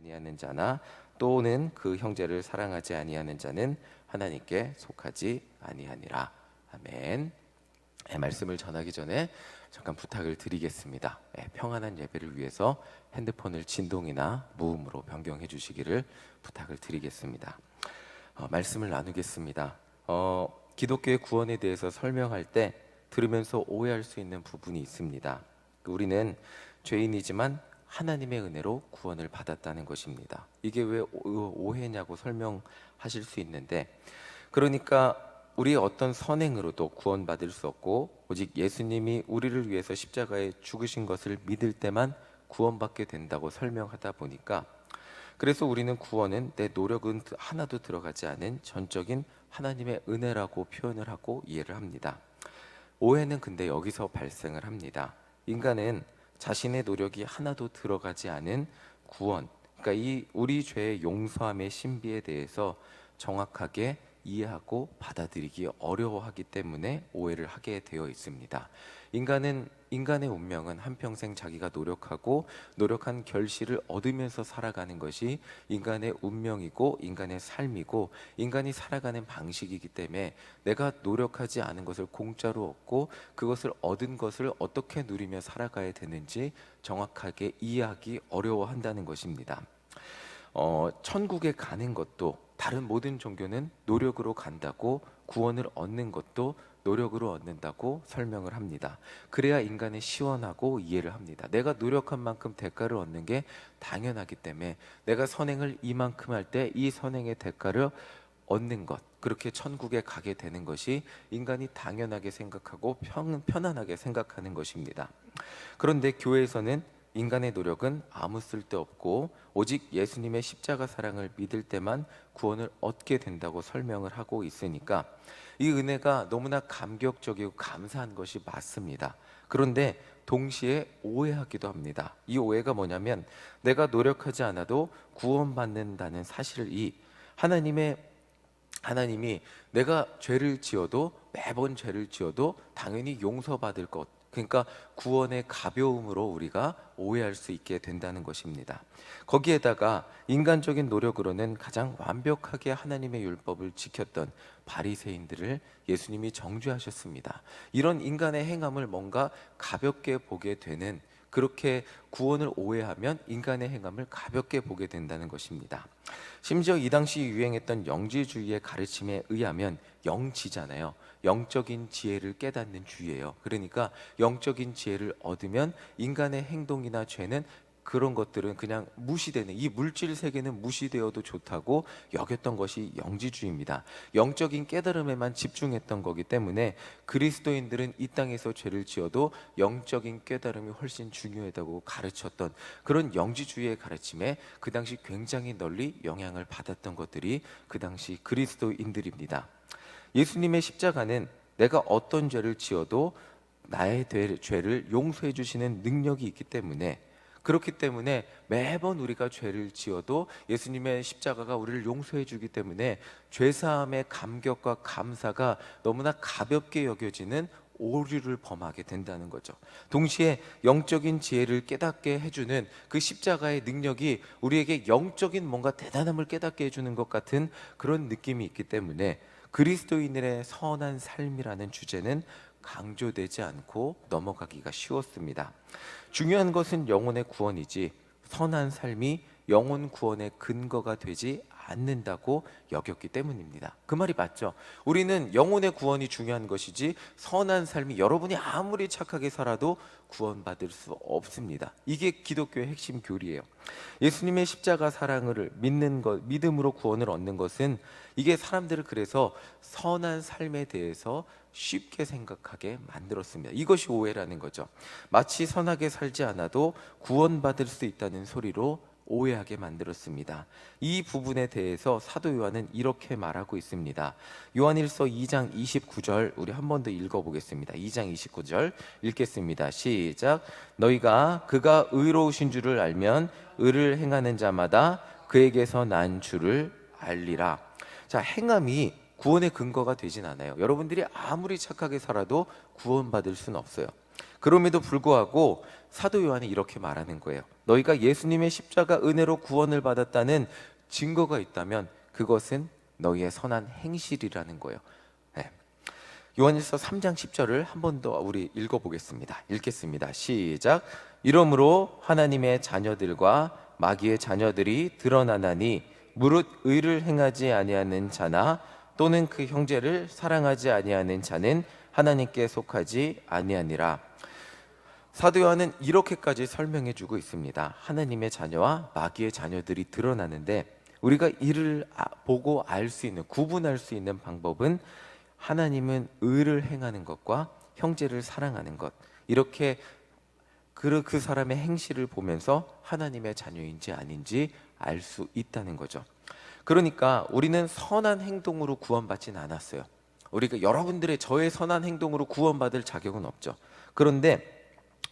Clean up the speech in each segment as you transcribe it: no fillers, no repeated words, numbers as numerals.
아니하는 자나 또는 그 형제를 사랑하지 아니하는 자는 하나님께 속하지 아니하니라. 아멘. 말씀을 전하기 전에 잠깐 부탁을 드리겠습니다. 평안한 예배를 위해서 핸드폰을 진동이나 무음으로 변경해 주시기를 부탁을 드리겠습니다. 말씀을 나누겠습니다. 기독교의 구원에 대해서 설명할 때 들으면서 오해할 수 있는 부분이 있습니다. 우리는 죄인이지만 하나님의 은혜로 구원을 받았다는 것입니다. 이게 왜 오해냐고 설명하실 수 있는데, 그러니까 우리의 어떤 선행으로도 구원받을 수 없고 오직 예수님이 우리를 위해서 십자가에 죽으신 것을 믿을 때만 구원받게 된다고 설명하다 보니까, 그래서 우리는 구원은 내 노력은 하나도 들어가지 않은 전적인 하나님의 은혜라고 표현을 하고 이해를 합니다. 오해는 근데 여기서 발생을 합니다. 인간은 자신의 노력이 하나도 들어가지 않은 구원, 그러니까 이 우리 죄의 용서함의 신비에 대해서 정확하게 이해하고 받아들이기 어려워하기 때문에 오해를 하게 되어 있습니다. 인간의 운명은 한평생 자기가 노력한 결실을 얻으면서 살아가는 것이 인간의 운명이고 인간의 삶이고 인간이 살아가는 방식이기 때문에 내가 노력하지 않은 것을 공짜로 얻고 그것을 얻은 것을 어떻게 누리며 살아가야 되는지 정확하게 이해하기 어려워한다는 것입니다. 천국에 가는 것도, 다른 모든 종교는 노력으로 간다고, 구원을 얻는 것도 노력으로 얻는다고 설명을 합니다. 그래야 인간은 시원하고 이해를 합니다. 내가 노력한 만큼 대가를 얻는 게 당연하기 때문에 내가 선행을 이만큼 할 때 이 선행의 대가를 얻는 것, 그렇게 천국에 가게 되는 것이 인간이 당연하게 생각하고 편안하게 생각하는 것입니다. 그런데 교회에서는 인간의 노력은 아무 쓸데없고 오직 예수님의 십자가 사랑을 믿을 때만 구원을 얻게 된다고 설명을 하고 있으니까 이 은혜가 너무나 감격적이고 감사한 것이 맞습니다. 그런데 동시에 오해하기도 합니다. 이 오해가 뭐냐면, 내가 노력하지 않아도 구원받는다는 사실을 하나님이 내가 죄를 지어도, 매번 죄를 지어도 당연히 용서받을 것, 그러니까 구원의 가벼움으로 우리가 오해할 수 있게 된다는 것입니다. 거기에다가 인간적인 노력으로는 가장 완벽하게 하나님의 율법을 지켰던 바리새인들을 예수님이 정죄하셨습니다. 이런 인간의 행함을 뭔가 가볍게 보게 되는, 그렇게 구원을 오해하면 인간의 행함을 가볍게 보게 된다는 것입니다. 심지어 이 당시 유행했던 영지주의의 가르침에 의하면 영지잖아요. 영적인 지혜를 깨닫는 주의예요. 그러니까 영적인 지혜를 얻으면 인간의 행동이나 죄는, 그런 것들은 그냥 무시되는, 이 물질 세계는 무시되어도 좋다고 여겼던 것이 영지주의입니다. 영적인 깨달음에만 집중했던 거기 때문에 그리스도인들은 이 땅에서 죄를 지어도 영적인 깨달음이 훨씬 중요하다고 가르쳤던 그런 영지주의의 가르침에 그 당시 굉장히 널리 영향을 받았던 것들이 그 당시 그리스도인들입니다. 예수님의 십자가는 내가 어떤 죄를 지어도 나의 죄를 용서해 주시는 능력이 있기 때문에, 그렇기 때문에 매번 우리가 죄를 지어도 예수님의 십자가가 우리를 용서해 주기 때문에 죄사함의 감격과 감사가 너무나 가볍게 여겨지는 오류를 범하게 된다는 거죠. 동시에 영적인 지혜를 깨닫게 해주는 그 십자가의 능력이 우리에게 영적인 뭔가 대단함을 깨닫게 해주는 것 같은 그런 느낌이 있기 때문에 그리스도인들의 선한 삶이라는 주제는 강조되지 않고 넘어가기가 쉬웠습니다. 중요한 것은 영혼의 구원이지 선한 삶이 영혼 구원의 근거가 되지 않는다고 여겼기 때문입니다. 그 말이 맞죠? 우리는 영혼의 구원이 중요한 것이지 선한 삶이, 여러분이 아무리 착하게 살아도 구원받을 수 없습니다. 이게 기독교의 핵심 교리예요. 예수님의 십자가 사랑을 믿는 것, 믿음으로 구원을 얻는 것은, 이게 사람들을 그래서 선한 삶에 대해서 쉽게 생각하게 만들었습니다. 이것이 오해라는 거죠. 마치 선하게 살지 않아도 구원받을 수 있다는 소리로 오해하게 만들었습니다. 이 부분에 대해서 사도 요한은 이렇게 말하고 있습니다. 요한일서 2장 29절 우리 한 번 더 읽어보겠습니다. 2장 29절 읽겠습니다. 시작. 너희가 그가 의로우신 줄을 알면 의를 행하는 자마다 그에게서 난 줄을 알리라. 자, 행함이 구원의 근거가 되진 않아요. 여러분들이 아무리 착하게 살아도 구원받을 수는 없어요. 그럼에도 불구하고 사도 요한이 이렇게 말하는 거예요. 너희가 예수님의 십자가 은혜로 구원을 받았다는 증거가 있다면 그것은 너희의 선한 행실이라는 거예요. 네. 요한일서 3장 10절을 한 번 더 우리 읽어보겠습니다. 읽겠습니다. 시작. 이러므로 하나님의 자녀들과 마귀의 자녀들이 드러나나니 무릇 의를 행하지 아니하는 자나 또는 그 형제를 사랑하지 아니하는 자는 하나님께 속하지 아니하니라. 사도 요한은 이렇게까지 설명해 주고 있습니다. 하나님의 자녀와 마귀의 자녀들이 드러나는데 우리가 이를 보고 알 수 있는, 구분할 수 있는 방법은 하나님은 의를 행하는 것과 형제를 사랑하는 것, 이렇게 그 사람의 행실을 보면서 하나님의 자녀인지 아닌지 알 수 있다는 거죠. 그러니까 우리는 선한 행동으로 구원받지는 않았어요. 우리가 여러분들의 저의 선한 행동으로 구원받을 자격은 없죠. 그런데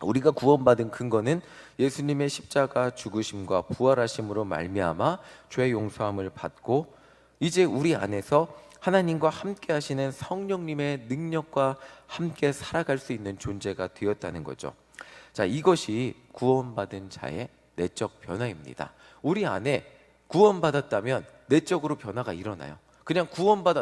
우리가 구원받은 근거는 예수님의 십자가 죽으심과 부활하심으로 말미암아 죄 용서함을 받고 이제 우리 안에서 하나님과 함께 하시는 성령님의 능력과 함께 살아갈 수 있는 존재가 되었다는 거죠. 자, 이것이 구원받은 자의 내적 변화입니다. 우리 안에 구원받았다면 내적으로 변화가 일어나요. 그냥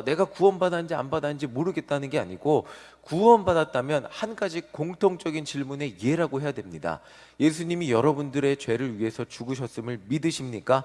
내가 구원받았는지 안 받았는지 모르겠다는 게 아니고, 구원받았다면 한 가지 공통적인 질문에 예라고 해야 됩니다. 예수님이 여러분들의 죄를 위해서 죽으셨음을 믿으십니까?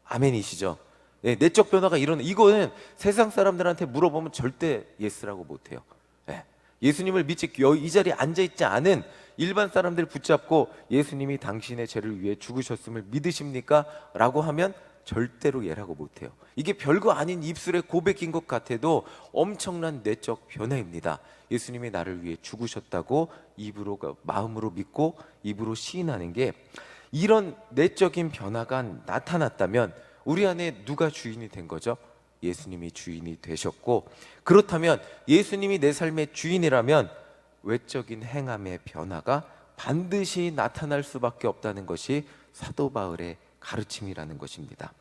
아멘이시죠? 네, 내적 변화가 이거는 세상 사람들한테 물어보면 절대 예스라고 못해요. 네, 예수님을 믿지 이 자리에 앉아있지 않은 일반 사람들 붙잡고 예수님이 당신의 죄를 위해 죽으셨음을 믿으십니까? 라고 하면 절대로 예라고 못해요. 이게 별거 아닌 입술의 고백인 것 같아도 엄청난 내적 변화입니다. 예수님이 나를 위해 죽으셨다고 마음으로 믿고 입으로 시인하는 게, 이런 내적인 변화가 나타났다면 우리 안에 누가 주인이 된 거죠? 예수님이 주인이 되셨고, 그렇다면 예수님이 내 삶의 주인이라면 외적인 행함의 변화가 반드시 나타날 수밖에 없다는 것이 사도 바울의 가르침이라는 것입니다.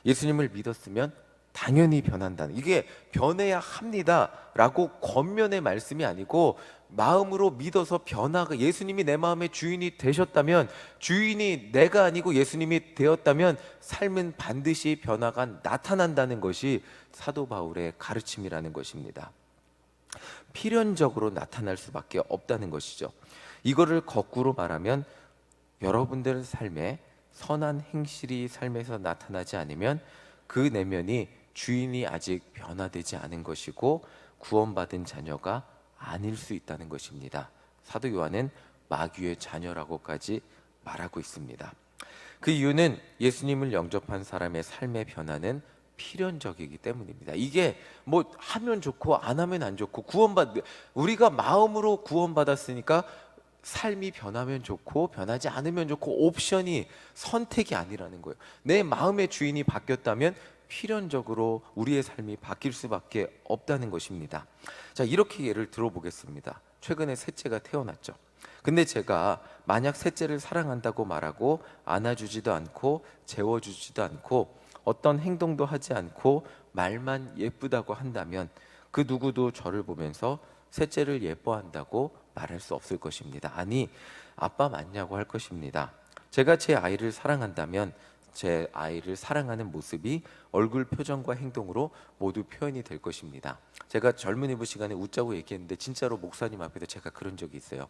예수님을 믿었으면 당연히 변한다는, 이게 변해야 합니다 라고 겉면의 말씀이 아니고 마음으로 믿어서 변화가, 예수님이 내 마음의 주인이 되셨다면, 주인이 내가 아니고 예수님이 되었다면 삶은 반드시 변화가 나타난다는 것이 사도 바울의 가르침이라는 것입니다. 필연적으로 나타날 수밖에 없다는 것이죠. 이거를 거꾸로 말하면 여러분들 삶에 선한 행실이 삶에서 나타나지 않으면 그 내면이 주인이 아직 변화되지 않은 것이고 구원받은 자녀가 아닐 수 있다는 것입니다. 사도 요한은 마귀의 자녀라고까지 말하고 있습니다. 그 이유는 예수님을 영접한 사람의 삶의 변화는 필연적이기 때문입니다. 이게 뭐 하면 좋고 안 하면 안 좋고, 우리가 마음으로 구원받았으니까 삶이 변하면 좋고 변하지 않으면 좋고 옵션이, 선택이 아니라는 거예요. 내 마음의 주인이 바뀌었다면 필연적으로 우리의 삶이 바뀔 수밖에 없다는 것입니다. 자, 이렇게 예를 들어보겠습니다. 최근에 셋째가 태어났죠. 근데 제가 만약 셋째를 사랑한다고 말하고 안아주지도 않고 재워주지도 않고 어떤 행동도 하지 않고 말만 예쁘다고 한다면 그 누구도 저를 보면서 셋째를 예뻐한다고 말할 수 없을 것입니다. 아니, 아빠 맞냐고 할 것입니다. 제가 제 아이를 사랑한다면 제 아이를 사랑하는 모습이 얼굴 표정과 행동으로 모두 표현이 될 것입니다. 제가 젊은 이부 시간에 웃자고 얘기했는데 진짜로 목사님 앞에서 제가 그런 적이 있어요.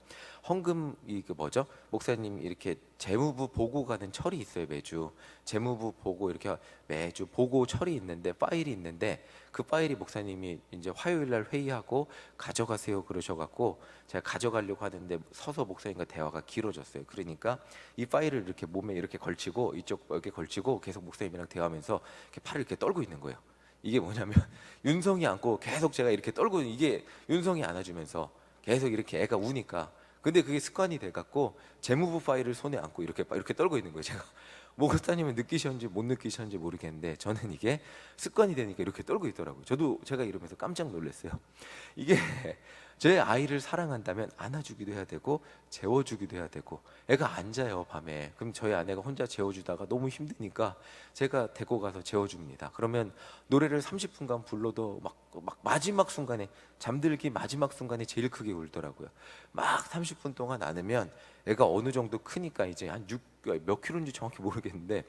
목사님 이렇게 재무부 보고 가는 철이 있어요. 매주 재무부 보고 이렇게 매주 보고 철이 있는데, 파일이 있는데, 그 파일이 목사님이 이제 화요일 날 회의하고 가져가세요 그러셔갖고 제가 가져가려고 하는데 서서 목사님과 대화가 길어졌어요. 그러니까 이 파일을 이렇게 몸에 이렇게 걸치고 이쪽 이렇게 걸치고 계속 목사님이랑 대화하면서 이렇게 팔을 이렇게 떨고 있는 거예요. 이게 뭐냐면 윤성이 안고 계속 제가 이렇게 떨고, 이게 윤성이 안아주면서 계속 이렇게 애가 우니까, 근데 그게 습관이 돼갖고 재무부 파일을 손에 안고 이렇게 떨고 있는 거예요. 제가 목사님은 느끼셨는지 못 느끼셨는지 모르겠는데 저는 이게 습관이 되니까 이렇게 떨고 있더라고요. 제가 이러면서 깜짝 놀랐어요. 이게 제 아이를 사랑한다면 안아주기도 해야 되고 재워주기도 해야 되고, 애가 안 자요 밤에. 그럼 저희 아내가 혼자 재워주다가 너무 힘드니까 제가 데리고 가서 재워줍니다. 그러면 노래를 30분간 불러도 막 마지막 순간에, 잠들기 마지막 순간에 제일 크게 울더라고요. 막 30분 동안 안으면 애가 어느 정도 크니까 이제 한 몇 킬로인지 정확히 모르겠는데,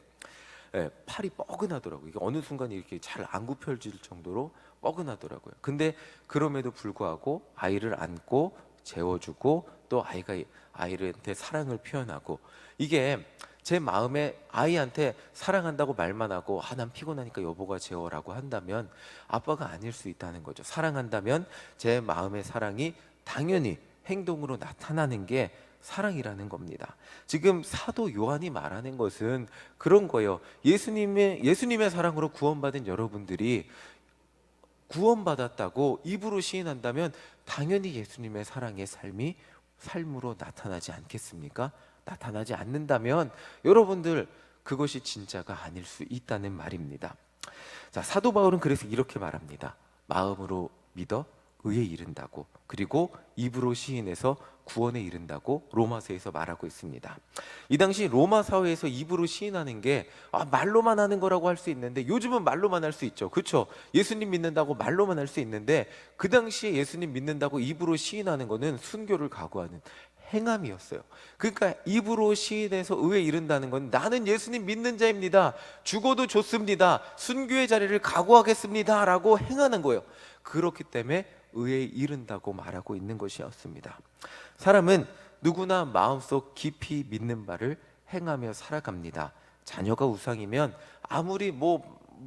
예, 팔이 뻐근하더라고요. 이게 어느 순간 이렇게 잘 안 굽혀질 정도로 뻐근하더라고요. 근데 그럼에도 불구하고 아이를 안고 재워주고, 또 아이한테 사랑을 표현하고, 이게 제 마음에 아이한테 사랑한다고 말만 하고 난 피곤하니까 여보가 재워라고 한다면 아빠가 아닐 수 있다는 거죠. 사랑한다면 제 마음의 사랑이 당연히 행동으로 나타나는 게 사랑이라는 겁니다. 지금 사도 요한이 말하는 것은 그런 거예요. 예수님의 사랑으로 구원받은 여러분들이 구원받았다고 입으로 시인한다면 당연히 예수님의 사랑의 삶으로 나타나지 않겠습니까? 나타나지 않는다면 여러분들 그것이 진짜가 아닐 수 있다는 말입니다. 자, 사도 바울은 그래서 이렇게 말합니다. 마음으로 믿어 의에 이른다고, 그리고 입으로 시인해서 구원에 이른다고 로마서에서 말하고 있습니다. 이 당시 로마 사회에서 입으로 시인하는 게 말로만 하는 거라고 할 수 있는데, 요즘은 말로만 할 수 있죠. 그렇죠? 예수님 믿는다고 말로만 할 수 있는데, 그 당시에 예수님 믿는다고 입으로 시인하는 거는 순교를 각오하는 행함이었어요. 그러니까 입으로 시인해서 의에 이른다는 건 나는 예수님 믿는 자입니다, 죽어도 좋습니다, 순교의 자리를 각오하겠습니다 라고 행하는 거예요. 그렇기 때문에 의에 이른다고 말하고 있는 것이었습니다. 사람은 누구나 마음속 깊이 믿는 바를 행하며 살아갑니다. 자녀가 우상이면 아무리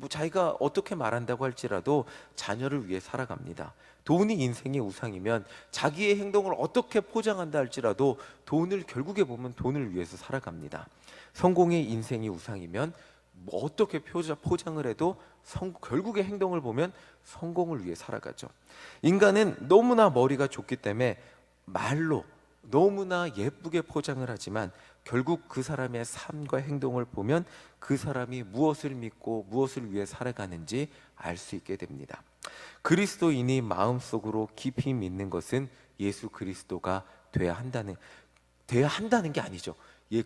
자기가 어떻게 말한다고 할지라도 자녀를 위해 살아갑니다. 돈이 인생의 우상이면 자기의 행동을 어떻게 포장한다 할지라도 돈을, 결국에 보면 돈을 위해서 살아갑니다. 성공의 인생이 우상이면 어떻게 포장을 해도 결국의 행동을 보면 성공을 위해 살아가죠. 인간은 너무나 머리가 좁기 때문에 말로 너무나 예쁘게 포장을 하지만 결국 그 사람의 삶과 행동을 보면 그 사람이 무엇을 믿고 무엇을 위해 살아가는지 알 수 있게 됩니다. 그리스도인이 마음속으로 깊이 믿는 것은 예수 그리스도가 돼야 한다는 게 아니죠.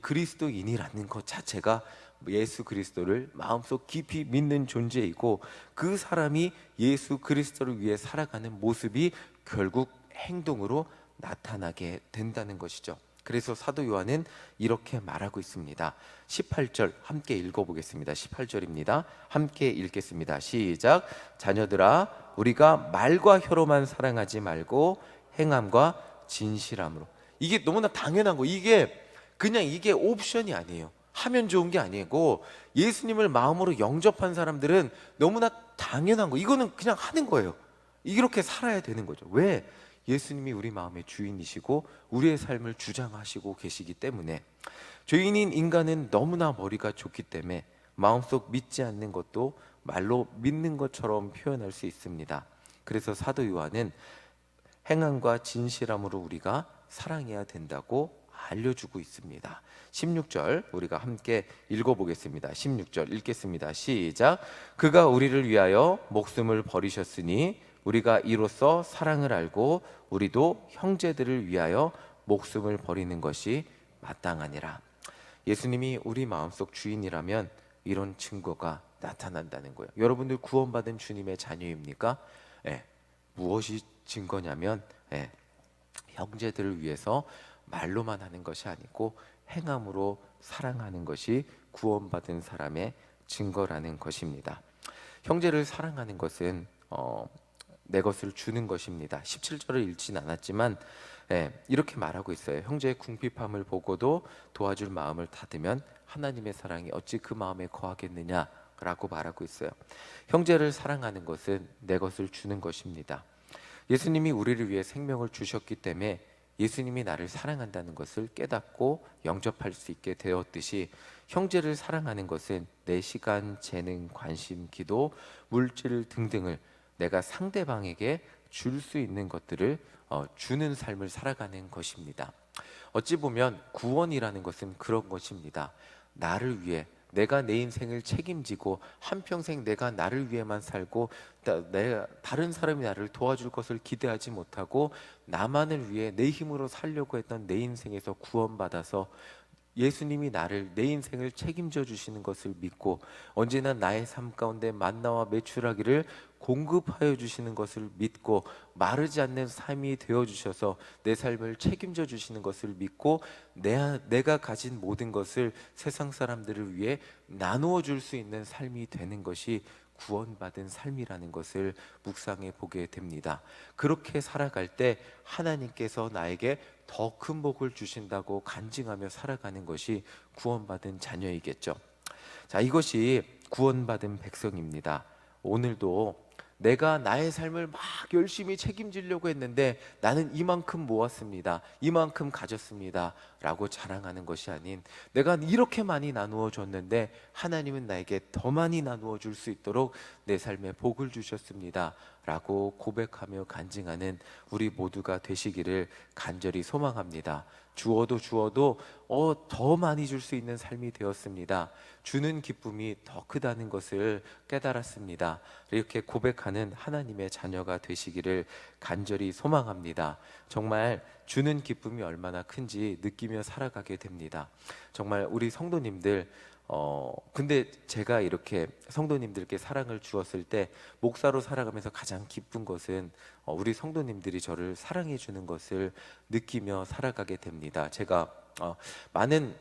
그리스도인이라는 것 자체가 예수 그리스도를 마음속 깊이 믿는 존재이고, 그 사람이 예수 그리스도를 위해 살아가는 모습이 결국 행동으로 나타나게 된다는 것이죠. 그래서 사도 요한은 이렇게 말하고 있습니다. 18절 함께 읽어보겠습니다. 18절입니다. 함께 읽겠습니다. 시작. 자녀들아, 우리가 말과 혀로만 사랑하지 말고 행함과 진실함으로. 이게 너무나 당연한 거. 이게 옵션이 아니에요. 하면 좋은 게 아니고, 예수님을 마음으로 영접한 사람들은 너무나 당연한 거. 이거는 그냥 하는 거예요. 이렇게 살아야 되는 거죠. 왜? 예수님이 우리 마음의 주인이시고 우리의 삶을 주장하시고 계시기 때문에. 죄인인 인간은 너무나 머리가 좁기 때문에 마음속 믿지 않는 것도 말로 믿는 것처럼 표현할 수 있습니다. 그래서 사도 요한은 행함과 진실함으로 우리가 사랑해야 된다고 알려주고 있습니다. 16절 우리가 함께 읽어보겠습니다. 16절 읽겠습니다. 시작. 그가 우리를 위하여 목숨을 버리셨으니 우리가 이로써 사랑을 알고 우리도 형제들을 위하여 목숨을 버리는 것이 마땅하니라. 예수님이 우리 마음속 주인이라면 이런 증거가 나타난다는 거예요. 여러분들 구원받은 주님의 자녀입니까? 무엇이 증거냐면 형제들을 위해서 말로만 하는 것이 아니고 행함으로 사랑하는 것이 구원받은 사람의 증거라는 것입니다. 형제를 사랑하는 것은 내 것을 주는 것입니다. 17절을 읽진 않았지만 이렇게 말하고 있어요. 형제의 궁핍함을 보고도 도와줄 마음을 닫으면 하나님의 사랑이 어찌 그 마음에 거하겠느냐라고 말하고 있어요. 형제를 사랑하는 것은 내 것을 주는 것입니다. 예수님이 우리를 위해 생명을 주셨기 때문에 예수님이 나를 사랑한다는 것을 깨닫고 영접할 수 있게 되었듯이, 형제를 사랑하는 것은 내 시간, 재능, 관심, 기도, 물질 등등을 내가 상대방에게 줄 수 있는 것들을 주는 삶을 살아가는 것입니다. 어찌 보면 구원이라는 것은 그런 것입니다. 나를 위해 내가 내 인생을 책임지고 한평생 내가 나를 위해만 살고 다른 사람이 나를 도와줄 것을 기대하지 못하고 나만을 위해 내 힘으로 살려고 했던 내 인생에서 구원받아서 예수님이 내 인생을 책임져 주시는 것을 믿고 언제나 나의 삶 가운데 만나와 메추라기를 공급하여 주시는 것을 믿고 마르지 않는 삶이 되어 주셔서 내 삶을 책임져 주시는 것을 믿고 내가 가진 모든 것을 세상 사람들을 위해 나누어 줄 수 있는 삶이 되는 것이 구원받은 삶이라는 것을 묵상해 보게 됩니다. 그렇게 살아갈 때 하나님께서 나에게 더 큰 복을 주신다고 간증하며 살아가는 것이 구원받은 자녀이겠죠. 자, 이것이 구원받은 백성입니다. 오늘도 내가 나의 삶을 막 열심히 책임지려고 했는데 나는 이만큼 모았습니다, 이만큼 가졌습니다 라고 자랑하는 것이 아닌, 내가 이렇게 많이 나누어 줬는데 하나님은 나에게 더 많이 나누어 줄 수 있도록 내 삶에 복을 주셨습니다 라고 고백하며 간증하는 우리 모두가 되시기를 간절히 소망합니다. 주어도 더 많이 줄 수 있는 삶이 되었습니다. 주는 기쁨이 더 크다는 것을 깨달았습니다. 이렇게 고백하는 하나님의 자녀가 되시기를 간절히 소망합니다. 정말 주는 기쁨이 얼마나 큰지 느끼며 살아가게 됩니다. 정말 우리 성도님들, 근데 제가 이렇게 성도님들께 사랑을 주었을 때 목사로 살아가면서 가장 기쁜 것은 우리 성도님들이 저를 사랑해 주는 것을 느끼며 살아가게 됩니다. 제가 많은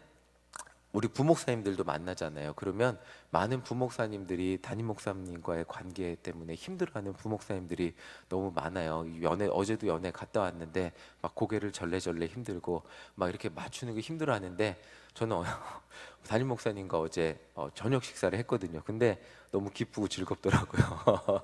우리 부목사님들도 만나잖아요. 그러면 많은 부목사님들이 담임 목사님과의 관계 때문에 힘들어하는 부목사님들이 너무 많아요. 어제도 연애 갔다 왔는데 막 고개를 절레절레 힘들고 막 이렇게 맞추는 게 힘들어하는데, 저는 담임 목사님과 어제 저녁 식사를 했거든요. 근데 너무 기쁘고 즐겁더라고요.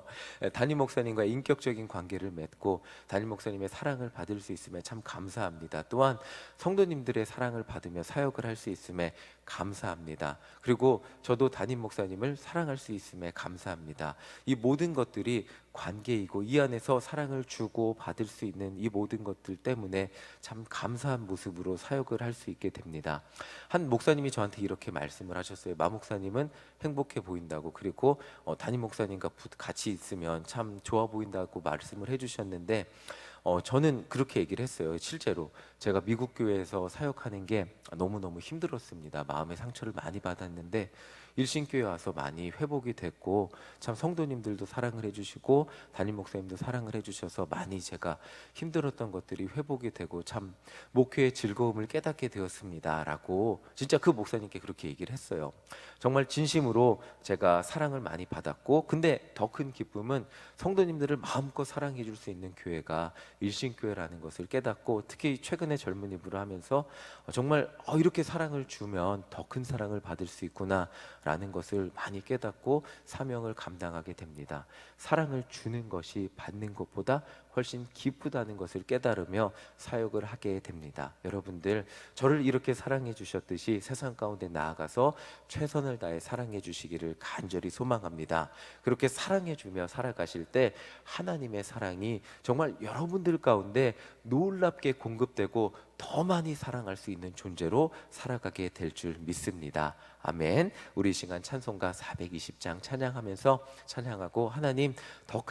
담임 목사님과 인격적인 관계를 맺고 담임 목사님의 사랑을 받을 수 있음에 참 감사합니다. 또한 성도님들의 사랑을 받으며 사역을 할 수 있음에 감사합니다. 그리고 저도 담임 목사님을 사랑할 수 있음에 감사합니다. 이 모든 것들이 관계이고 이 안에서 사랑을 주고 받을 수 있는 이 모든 것들 때문에 참 감사한 모습으로 사역을 할 수 있게 됩니다. 한 목사님이 저한테 이렇게 말씀을 하셨어요. 마 목사님은 행복해 보인다고, 그리고 담임 목사님과 같이 있으면 참 좋아 보인다고 말씀을 해주셨는데, 저는 그렇게 얘기를 했어요. 실제로 제가 미국 교회에서 사역하는 게 너무너무 힘들었습니다. 마음의 상처를 많이 받았는데 일신교회 와서 많이 회복이 됐고, 참 성도님들도 사랑을 해주시고 담임 목사님도 사랑을 해주셔서 많이 제가 힘들었던 것들이 회복이 되고 참 목회의 즐거움을 깨닫게 되었습니다 라고 진짜 그 목사님께 그렇게 얘기를 했어요. 정말 진심으로 제가 사랑을 많이 받았고, 근데 더 큰 기쁨은 성도님들을 마음껏 사랑해 줄 수 있는 교회가 일신교회라는 것을 깨닫고, 특히 최근에 젊은이부를 하면서 정말 이렇게 사랑을 주면 더 큰 사랑을 받을 수 있구나 라는 것을 많이 깨닫고 사명을 감당하게 됩니다. 사랑을 주는 것이 받는 것보다 훨씬 기쁘다는 것을 깨달으며 사역을 하게 됩니다. 여러분들, 저를 이렇게 사랑해 주셨듯이 세상 가운데 나아가서 최선을 다해 사랑해 주시기를 간절히 소망합니다. 그렇게 사랑해 주며 살아가실 때 하나님의 사랑이 정말 여러분들 가운데 놀랍게 공급되고 더 많이 사랑할 수 있는 존재로 살아가게 될 줄 믿습니다. 아멘. 우리 이 시간 찬송가 420장 찬양하면서 찬양하고 하나님 더 큰